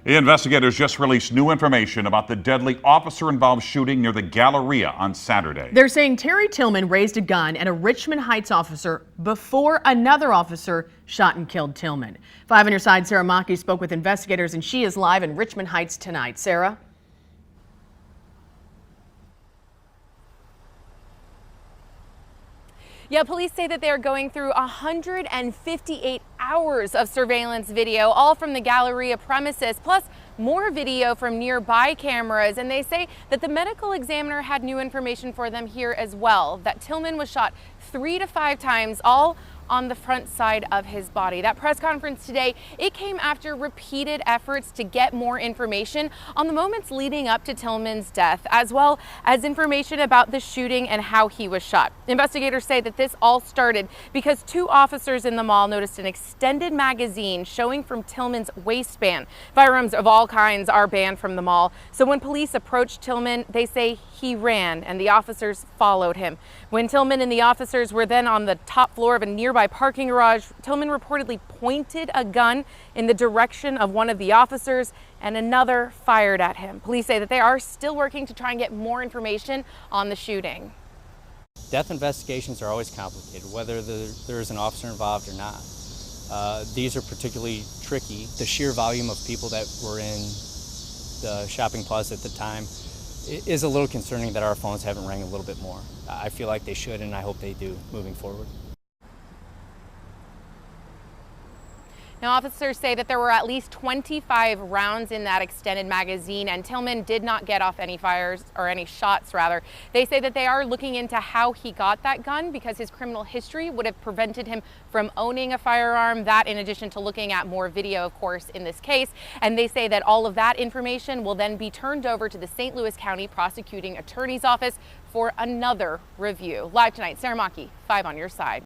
Investigators just released new information about the deadly officer-involved shooting near the Galleria on Saturday. They're saying Terry Tillman raised a gun at a Richmond Heights officer before another officer shot and killed Tillman. 5 on your side, Sarah Maki spoke with investigators, and she is live in Richmond Heights tonight. Sarah? Yeah, police say that they are going through 158 hours of surveillance video, all from the Galleria premises, plus more video from nearby cameras. And they say that the medical examiner had new information for them here as well, that Tillman was shot 3 to 5 times, all on the front side of his body. That press conference today, it came after repeated efforts to get more information on the moments leading up to Tillman's death, as well as information about the shooting and how he was shot. Investigators say that this all started because 2 officers in the mall noticed an extended magazine showing from Tillman's waistband. Firearms of all kinds are banned from the mall, so when police approached Tillman, they say he ran and the officers followed him. When Tillman and the officers were then on the top floor of a nearby parking garage, Tillman reportedly pointed a gun in the direction of one of the officers and another fired at him. Police say that they are still working to try and get more information on the shooting. Death investigations are always complicated, whether there's an officer involved or not. These are particularly tricky. The sheer volume of people that were in the shopping plaza at the time is a little concerning that our phones haven't rang a little bit more. I feel like they should, and I hope they do moving forward. Now, officers say that there were at least 25 rounds in that extended magazine, and Tillman did not get off any fires, or any shots rather. They say that they are looking into how he got that gun because his criminal history would have prevented him from owning a firearm. That in addition to looking at more video, of course, in this case. And they say that all of that information will then be turned over to the St. Louis County Prosecuting Attorney's Office for another review. Live tonight, Sarah Maki, 5 on your side.